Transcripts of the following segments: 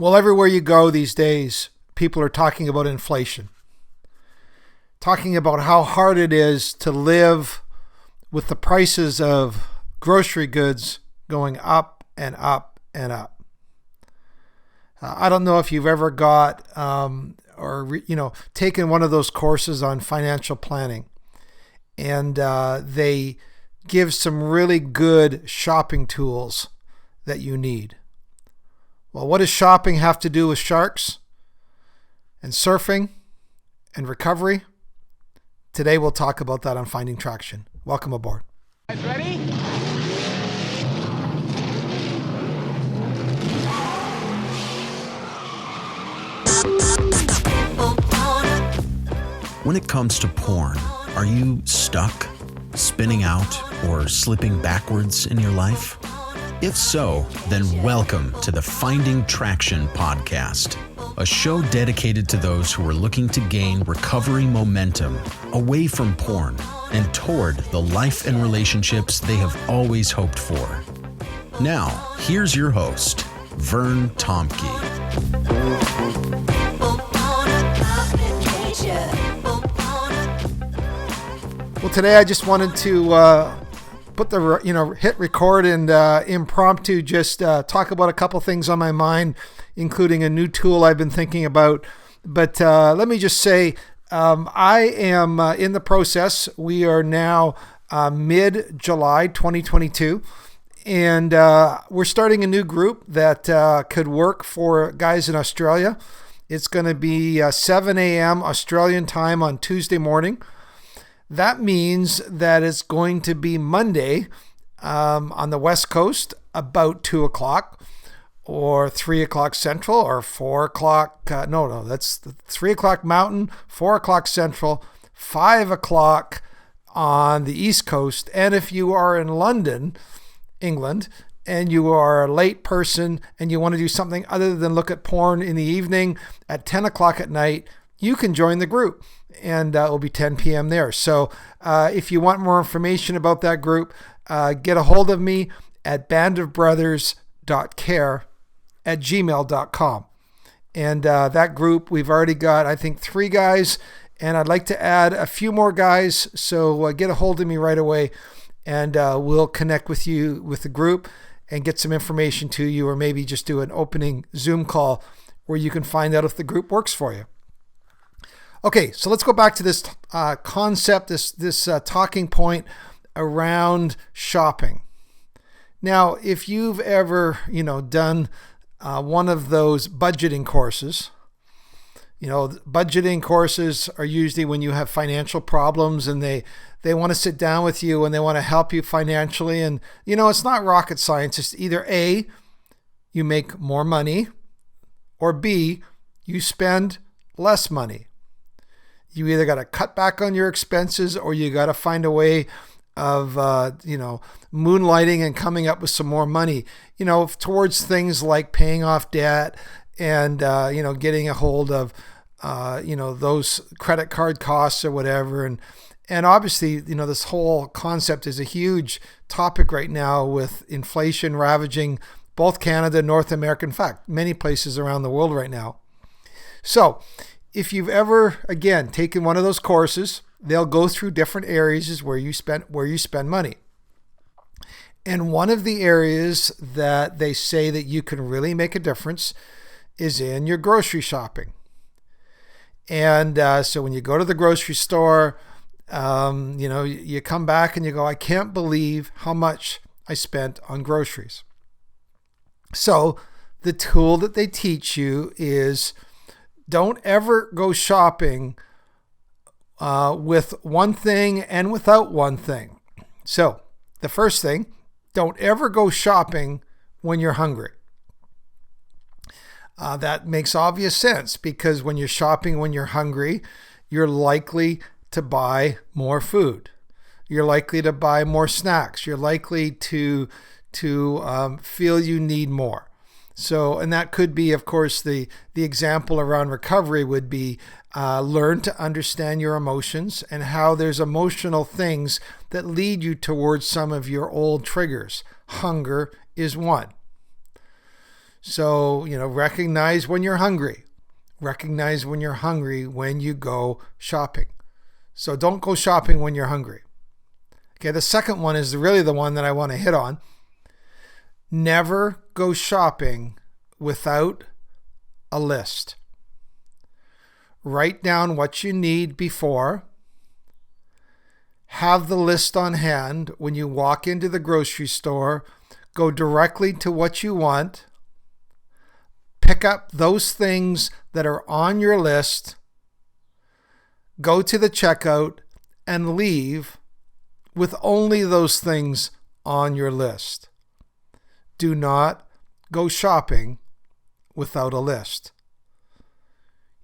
Well, everywhere you go these days, people are talking about inflation, talking about how hard it is to live with the prices of grocery goods going up and up and up. I don't know if you've ever got taken one of those courses on financial planning, and they give some really good shopping tools that you need. Well, what does shopping have to do with sharks and surfing and recovery? Today we'll talk about that on Finding Traction. Welcome aboard. Guys ready? When it comes to porn, are you stuck, spinning out, or slipping backwards in your life? If so, then welcome to the Finding Traction podcast, a show dedicated to those who are looking to gain recovery momentum away from porn and toward the life and relationships they have always hoped for. Now, here's your host, Vern Tomke. Well, today I just wanted to hit record and impromptu just talk about a couple things on my mind, including a new tool I've been thinking about. But let me just say, I am in the process. We are now mid-July 2022, and we're starting a new group that could work for guys in Australia. It's going to be 7 a.m. Australian time on Tuesday morning. That means that it's going to be Monday on the West Coast about 2 o'clock or 3 o'clock Central or 4 o'clock. That's 3 o'clock Mountain, 4 o'clock Central, 5 o'clock on the East Coast. And if you are in London, England, and you are a late person and you want to do something other than look at porn in the evening at 10 o'clock at night, you can join the group, and it will be 10 p.m. there. So if you want more information about that group, get a hold of me at bandofbrothers.care@gmail.com. And that group, we've already got, I think, 3 guys, and I'd like to add a few more guys. So get a hold of me right away, and we'll connect with you with the group and get some information to you, or maybe just do an opening Zoom call where you can find out if the group works for you. Okay, so let's go back to this concept, this talking point around shopping. Now, if you've ever, done one of those budgeting courses, budgeting courses are usually when you have financial problems and they want to sit down with you and they want to help you financially. And, it's not rocket science. It's either A, you make more money, or B, you spend less money. You either got to cut back on your expenses or you got to find a way of, moonlighting and coming up with some more money, towards things like paying off debt and, getting a hold of, those credit card costs or whatever. And obviously, this whole concept is a huge topic right now with inflation ravaging both Canada, North America, in fact, many places around the world right now. So, if you've ever, again, taken one of those courses, they'll go through different areas where you spend money. And one of the areas that they say that you can really make a difference is in your grocery shopping. And so when you go to the grocery store, you come back and you go, I can't believe how much I spent on groceries. So the tool that they teach you is, don't ever go shopping with one thing and without one thing. So the first thing, don't ever go shopping when you're hungry. That makes obvious sense, because when you're shopping when you're hungry, you're likely to buy more food. You're likely to buy more snacks. You're likely to feel you need more. So, and that could be, of course, the example around recovery would be learn to understand your emotions and how there's emotional things that lead you towards some of your old triggers. Hunger is one. So, recognize when you're hungry. Recognize when you're hungry when you go shopping. So don't go shopping when you're hungry. Okay, the second one is really the one that I want to hit on. Never go shopping without a list. Write down what you need before. Have the list on hand when you walk into the grocery store. Go directly to what you want. Pick up those things that are on your list. Go to the checkout and leave with only those things on your list. Do not go shopping without a list.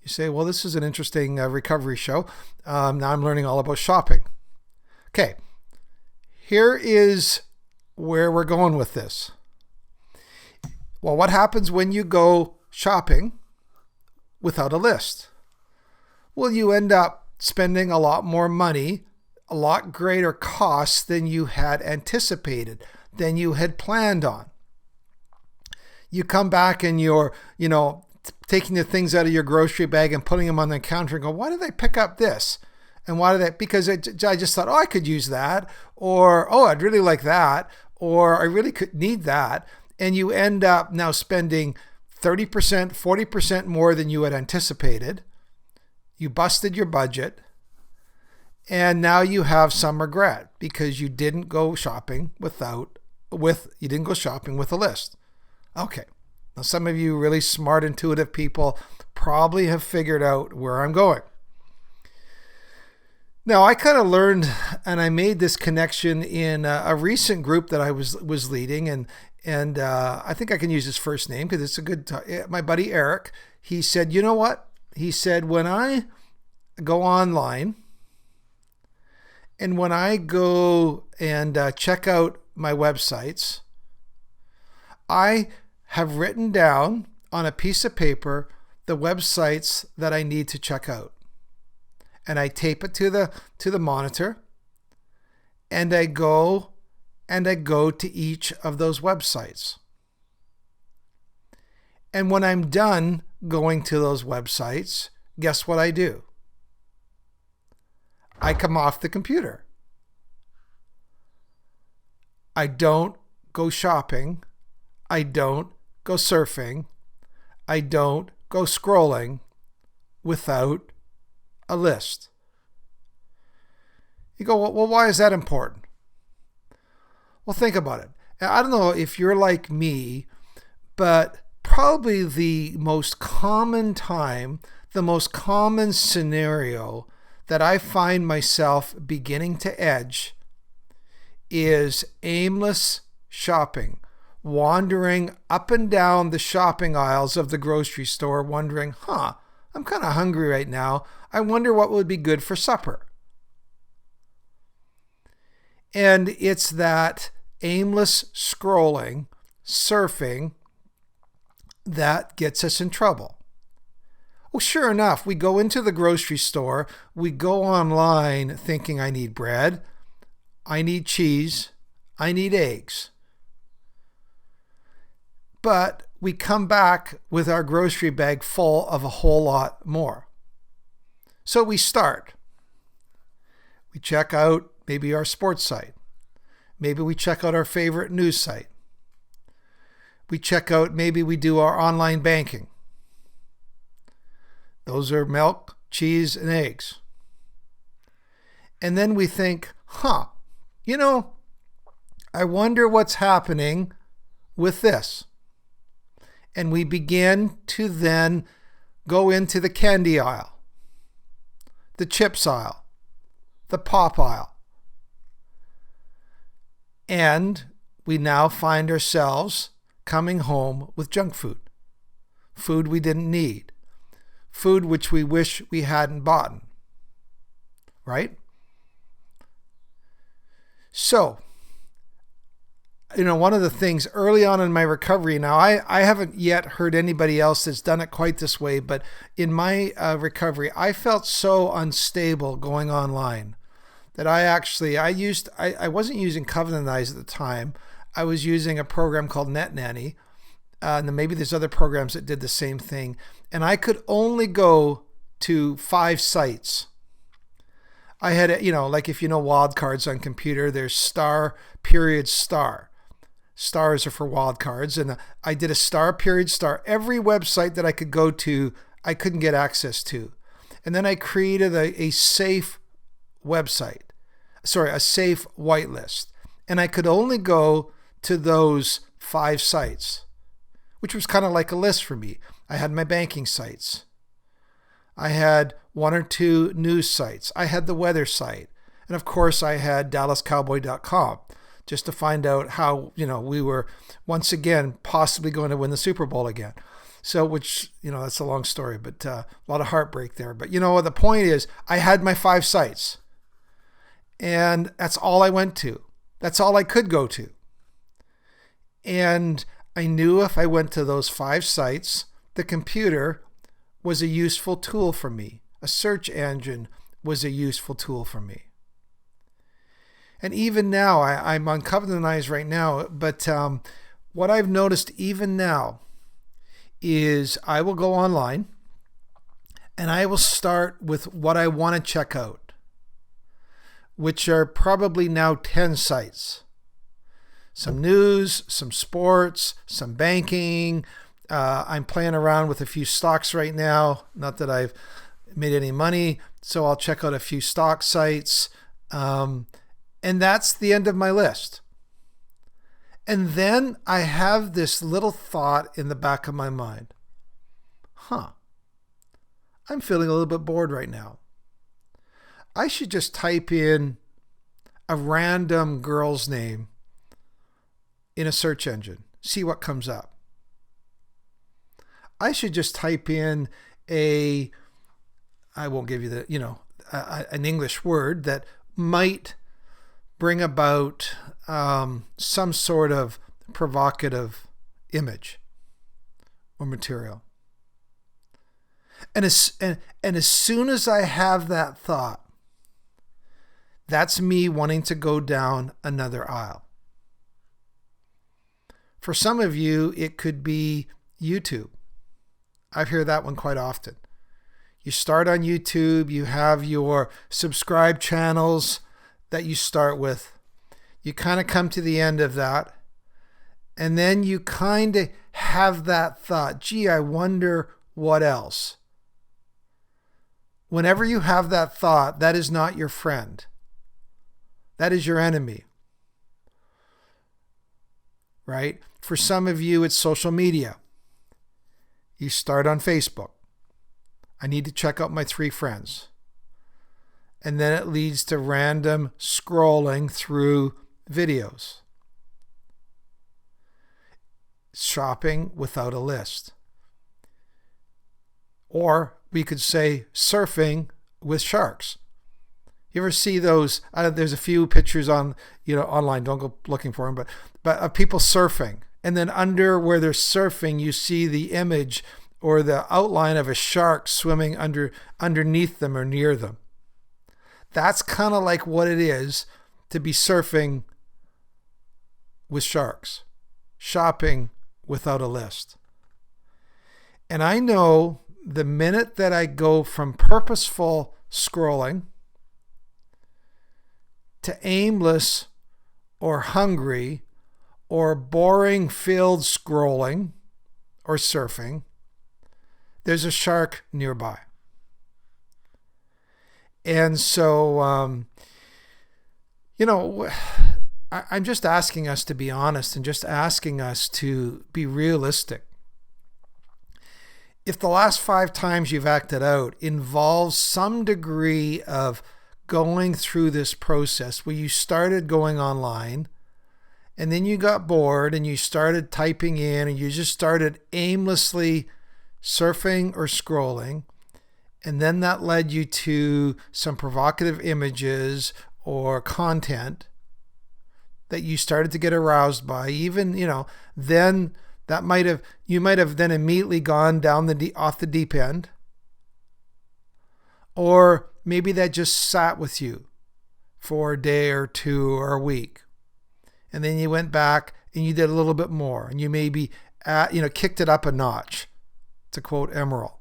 You say, well, this is an interesting recovery show. Now I'm learning all about shopping. Okay, here is where we're going with this. Well, what happens when you go shopping without a list? Well, you end up spending a lot more money, a lot greater costs than you had anticipated, than you had planned on. You come back and you're, taking the things out of your grocery bag and putting them on the counter and go, why did I pick up this? And why did I? Because I just thought, I could use that, or, I'd really like that, or I really could need that. And you end up now spending 30%, 40% more than you had anticipated. You busted your budget. And now you have some regret because you didn't go shopping with a list. Okay. Now some of you really smart, intuitive people probably have figured out where I'm going. Now, I kind of learned, and I made this connection in a recent group that I was leading, and I think I can use his first name because it's a good my buddy Eric. He said, you know what? He said, when I go online and when I go and check out my websites, I have written down on a piece of paper the websites that I need to check out. And I tape it to the monitor, and I go to each of those websites. And when I'm done going to those websites, guess what I do? I come off the computer. I don't go shopping. I don't go surfing. I don't go scrolling without a list. You go, well, why is that important? Well, think about it. I don't know if you're like me, but probably the most common time, the most common scenario that I find myself beginning to edge is aimless shopping, wandering up and down the shopping aisles of the grocery store, wondering, I'm kind of hungry right now. I wonder what would be good for supper. And it's that aimless scrolling, surfing, that gets us in trouble. Well, sure enough, we go into the grocery store, we go online thinking I need bread, I need cheese, I need eggs. But we come back with our grocery bag full of a whole lot more. So we start. We check out maybe our sports site. Maybe we check out our favorite news site. Maybe we do our online banking. Those are milk, cheese, and eggs. And then we think, I wonder what's happening with this. And we begin to then go into the candy aisle, the chips aisle, the pop aisle. And we now find ourselves coming home with junk food, food we didn't need, food which we wish we hadn't bought, right? So, one of the things early on in my recovery, now I haven't yet heard anybody else that's done it quite this way, but in my recovery, I felt so unstable going online that I wasn't using Covenant Eyes at the time. I was using a program called NetNanny, And then maybe there's other programs that did the same thing. And I could only go to 5 sites. I had, like if you know wildcards on computer, there's star, period, star. Stars are for wildcards. And I did a star, period, star. Every website that I could go to, I couldn't get access to. And then I created a safe website. A safe whitelist. And I could only go to those 5 sites, which was kind of like a list for me. I had my banking sites. I had 1 or 2 news sites. I had the weather site. And of course, I had DallasCowboy.com just to find out how, we were once again possibly going to win the Super Bowl again. So, which, that's a long story, but a lot of heartbreak there. But, the point is, I had my 5 sites. And that's all I went to. That's all I could go to. And I knew if I went to those 5 sites, the computer was a useful tool for me. A search engine was a useful tool for me. And even now, I'm on Covenant Eyes right now, but what I've noticed even now is I will go online and I will start with what I want to check out, which are probably now 10 sites. Some news, some sports, some banking. I'm playing around with a few stocks right now. Not that I've made any money, so I'll check out a few stock sites. And that's the end of my list. And then I have this little thought in the back of my mind. I'm feeling a little bit bored right now. I should just type in a random girl's name in a search engine, see what comes up. I should just type in I won't give you an English word that might bring about some sort of provocative image or material. And as soon as I have that thought, that's me wanting to go down another aisle. For some of you, it could be YouTube. I hear that one quite often. You start on YouTube, you have your subscribe channels that you start with. You kind of come to the end of that. And then you kind of have that thought, gee, I wonder what else. Whenever you have that thought, that is not your friend. That is your enemy. Right? For some of you, it's social media. You start on Facebook. I need to check out my 3 friends. And then it leads to random scrolling through videos. Shopping without a list. Or we could say surfing with sharks. You ever see those? There's a few pictures on, online. Don't go looking for them, but of people surfing, and then under where they're surfing, you see the image or the outline of a shark swimming underneath them or near them. That's kind of like what it is to be surfing with sharks, shopping without a list. And I know the minute that I go from purposeful scrolling to aimless or hungry or boring filled scrolling or surfing, there's a shark nearby. And so, I'm just asking us to be honest and just asking us to be realistic. If the last 5 times you've acted out involves some degree of going through this process where you started going online and then you got bored and you started typing in and you just started aimlessly surfing or scrolling, and then that led you to some provocative images or content that you started to get aroused by, even, then you might have then immediately gone down off the deep end. Or maybe that just sat with you for a day or 2 or a week. And then you went back and you did a little bit more, and you maybe kicked it up a notch, to quote Emerald.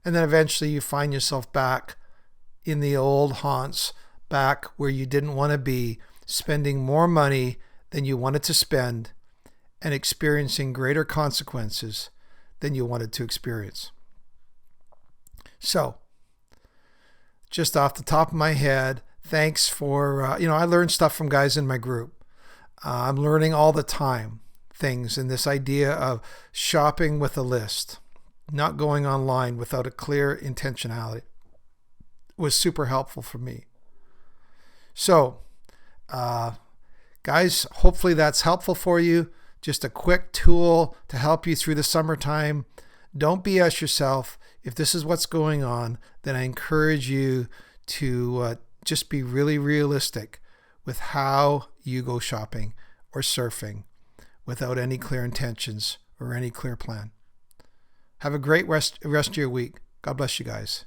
And then eventually you find yourself back in the old haunts, back where you didn't want to be, spending more money than you wanted to spend and experiencing greater consequences than you wanted to experience. So, just off the top of my head, thanks for, I learned stuff from guys in my group. I'm learning all the time things, and this idea of shopping with a list, not going online without a clear intentionality, was super helpful for me. So, guys, hopefully that's helpful for you. Just a quick tool to help you through the summertime. Don't BS yourself. If this is what's going on, then I encourage you to just be really realistic with how you go shopping or surfing without any clear intentions or any clear plan. Have a great rest of your week. God bless you guys.